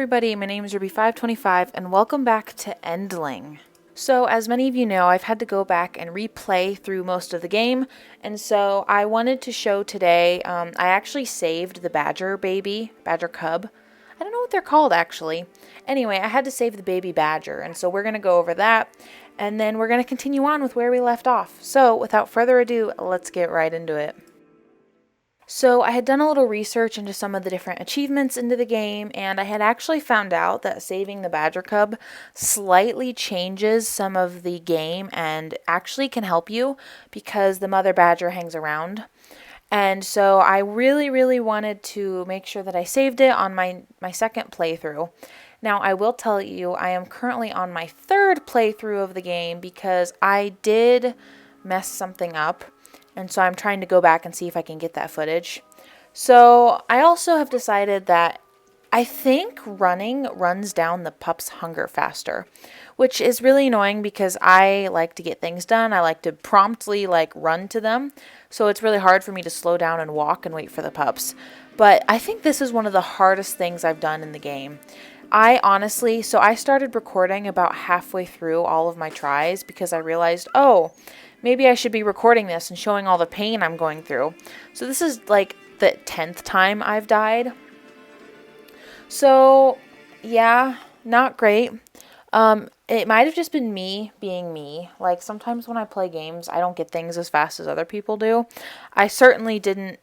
everybody, my name is Ruby525 and welcome back to Endling. So as many of you know, I've had to go back and replay through most of the game, and so I wanted to show today, I actually saved the badger cub. I don't know what they're called actually. Anyway, I had to save the baby badger, and so we're going to go over that, and then we're going to continue on with where we left off. So without further ado, let's get right into it. So I had done a little research into some of the different achievements into the game, and I had actually found out that saving the badger cub slightly changes some of the game and actually can help you because the mother badger hangs around. And so I really wanted to make sure that I saved it on my second playthrough. Now I will tell you I am currently on my third playthrough of the game because I did mess something up. And so I'm trying to go back and see if I can get that footage. So I also have decided that I think running runs down the pup's hunger faster, which is really annoying because I like to get things done. I like to promptly run to them. So it's really hard for me to slow down and walk and wait for the pups. But I think this is one of the hardest things I've done in the game. So I started recording about halfway through all of my tries because I realized, oh, maybe I should be recording this and showing all the pain I'm going through. So this is like the 10th time I've died. So yeah, not great. It might have just been me being me. Like sometimes when I play games, I don't get things as fast as other people do. I certainly didn't.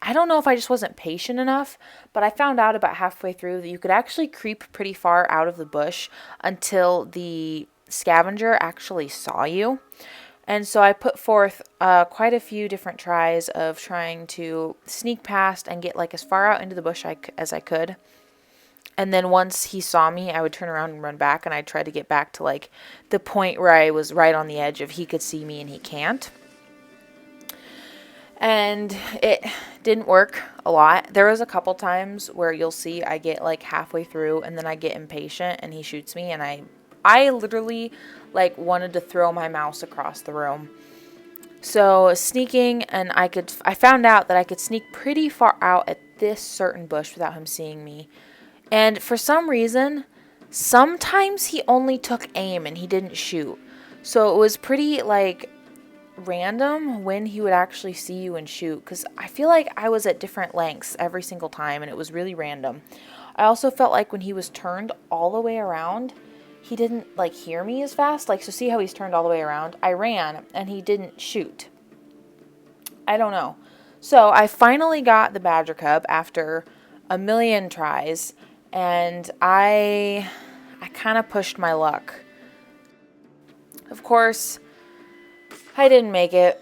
I don't know if I just wasn't patient enough, but I found out about halfway through that you could actually creep pretty far out of the bush until the scavenger actually saw you. And so I put forth quite a few different tries of trying to sneak past and get as far out into the bush as I could. And then once he saw me, I would turn around and run back, and I'd try to get back to the point where I was right on the edge of he could see me and he can't. And it didn't work a lot. There was a couple times where you'll see I get halfway through and then I get impatient and he shoots me, and I literally wanted to throw my mouse across the room. So sneaking, and I found out that I could sneak pretty far out at this certain bush without him seeing me. And for some reason, sometimes he only took aim and he didn't shoot. So it was pretty random when he would actually see you and shoot, because I feel like I was at different lengths every single time and it was really random. I also felt like when he was turned all the way around, he didn't hear me as fast. So see how he's turned all the way around? I ran and he didn't shoot. I don't know. So I finally got the badger cub after a million tries, and I kind of pushed my luck. Of course, I didn't make it.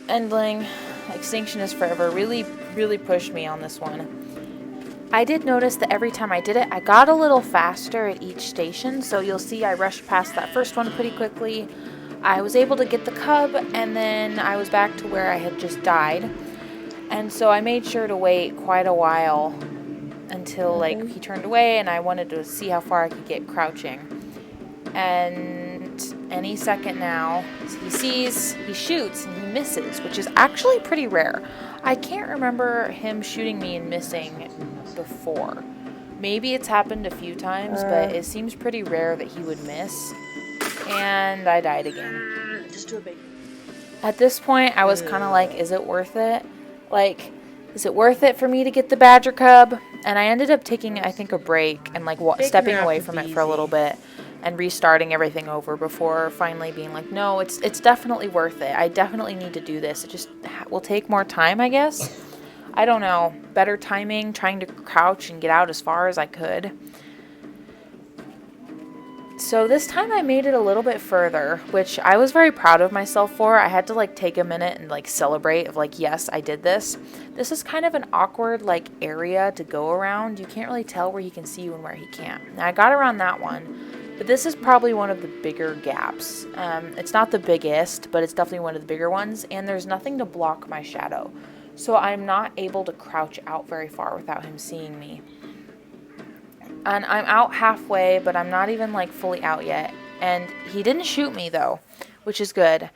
Endling, Extinction is Forever really pushed me on this one. I did notice that every time I did it, I got a little faster at each station. So you'll see I rushed past that first one pretty quickly. I was able to get the cub, and then I was back to where I had just died. And so I made sure to wait quite a while until he turned away, and I wanted to see how far I could get crouching. And any second now, he sees, he shoots, and he misses, which is actually pretty rare. I can't remember him shooting me and missing before. Maybe it's happened a few times, but it seems pretty rare that he would miss. And I died again. Just do a big. At this point, I was kind of like, is it worth it? Is it worth it for me to get the badger cub? And I ended up taking, I think, a break and stepping away from it for a little bit and restarting everything over before finally being like, no, it's definitely worth it. I definitely need to do this. It just will take more time, I guess. I don't know. Better timing, trying to crouch and get out as far as I could. So this time I made it a little bit further, which I was very proud of myself for. I had to take a minute and celebrate of yes, I did this. This is kind of an awkward area to go around. You can't really tell where he can see you and where he can't. Now I got around that one, but this is probably one of the bigger gaps. It's not the biggest, but it's definitely one of the bigger ones, and there's nothing to block my shadow. So I'm not able to crouch out very far without him seeing me. And I'm out halfway, but I'm not even fully out yet. And he didn't shoot me though, which is good.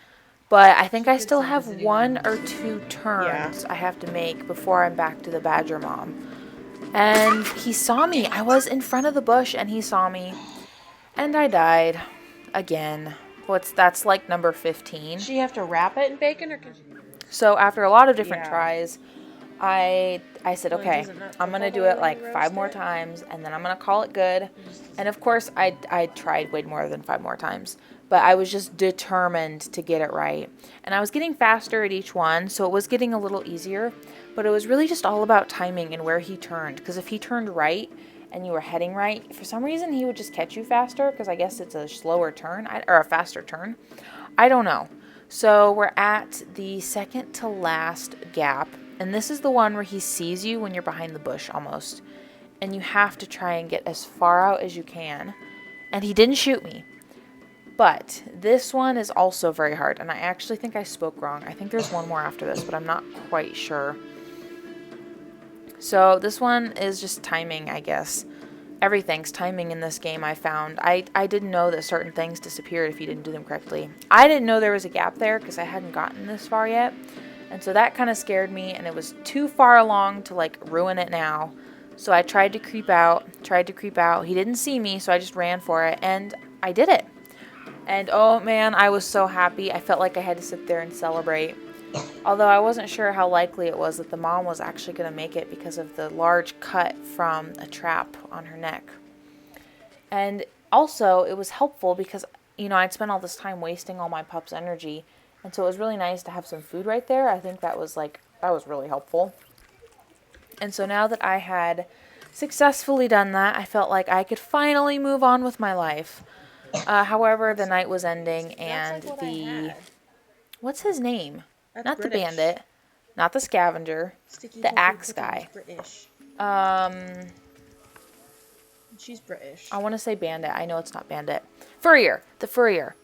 But I think I still have 1 or 2 turns I have to make before I'm back to the badger mom. And he saw me. I was in front of the bush and he saw me. And I died. Again. That's like number 15. Does she have to wrap it in bacon or can she... So after a lot of different tries, I said, okay, I'm going to do it like 5 more times and then I'm going to call it good. And of course, I tried way more than 5 more times. But I was just determined to get it right. And I was getting faster at each one, so it was getting a little easier. But it was really just all about timing and where he turned. Because if he turned right and you were heading right, for some reason he would just catch you faster. Because I guess it's a slower turn, or a faster turn. I don't know. So we're at the second to last gap. And this is the one where he sees you when you're behind the bush almost. And you have to try and get as far out as you can. And he didn't shoot me. But this one is also very hard, and I actually think I spoke wrong. I think there's one more after this, but I'm not quite sure. So this one is just timing, I guess. Everything's timing in this game, I found. I didn't know that certain things disappeared if you didn't do them correctly. I didn't know there was a gap there because I hadn't gotten this far yet. And so that kind of scared me, and it was too far along to, like, ruin it now. So I tried to creep out. He didn't see me, so I just ran for it, and I did it. And oh man, I was so happy. I felt like I had to sit there and celebrate. Although I wasn't sure how likely it was that the mom was actually going to make it because of the large cut from a trap on her neck. And also, it was helpful because, you know, I'd spent all this time wasting all my pup's energy. And so it was really nice to have some food right there. I think that was really helpful. And so now that I had successfully done that, I felt like I could finally move on with my life. However, the night was ending, and what's his name? That's Not British. The bandit, not the scavenger, Sticky the axe guy. British. She's British. I want to say bandit. I know it's not bandit. Furrier. The furrier.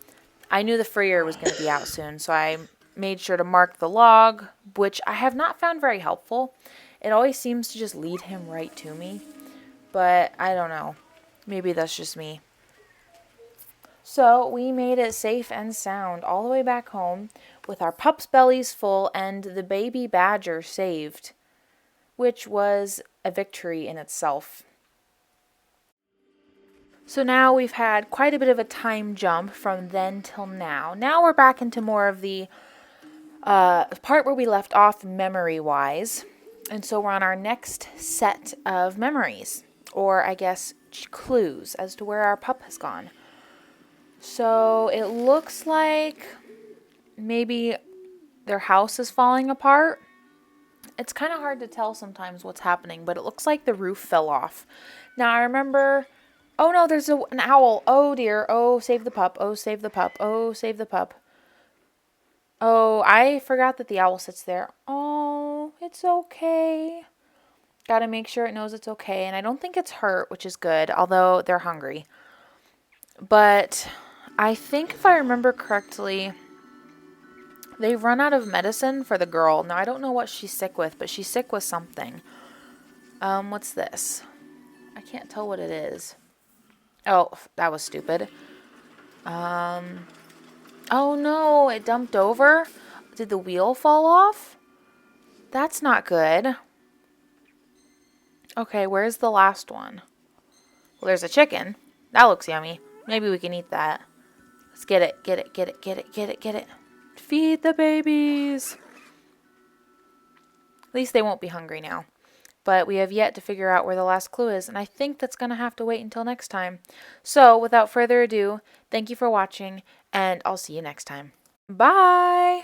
I knew the furrier was going to be out soon, so I made sure to mark the log, which I have not found very helpful. It always seems to just lead him right to me, but I don't know. Maybe that's just me. So we made it safe and sound all the way back home with our pups' bellies full and the baby badger saved, which was a victory in itself. So now we've had quite a bit of a time jump from then till now. Now we're back into more of the part where we left off memory-wise. And so we're on our next set of memories, or I guess clues as to where our pup has gone. So it looks like maybe their house is falling apart. It's kind of hard to tell sometimes what's happening, but it looks like the roof fell off. Now I remember, oh no, there's an owl. Oh dear. Oh, save the pup. Oh, save the pup. Oh, save the pup. Oh, I forgot that the owl sits there. Oh, it's okay. Gotta make sure it knows it's okay. And I don't think it's hurt, which is good, although they're hungry. But I think if I remember correctly, they've run out of medicine for the girl. Now, I don't know what she's sick with, but she's sick with something. What's this? I can't tell what it is. Oh, that was stupid. Oh no, it dumped over. Did the wheel fall off? That's not good. Okay, where's the last one? Well, there's a chicken. That looks yummy. Maybe we can eat that. Let's get it, get it, get it, get it, get it, get it. Feed the babies. At least they won't be hungry now. But we have yet to figure out where the last clue is, and I think that's going to have to wait until next time. So, without further ado, thank you for watching, and I'll see you next time. Bye!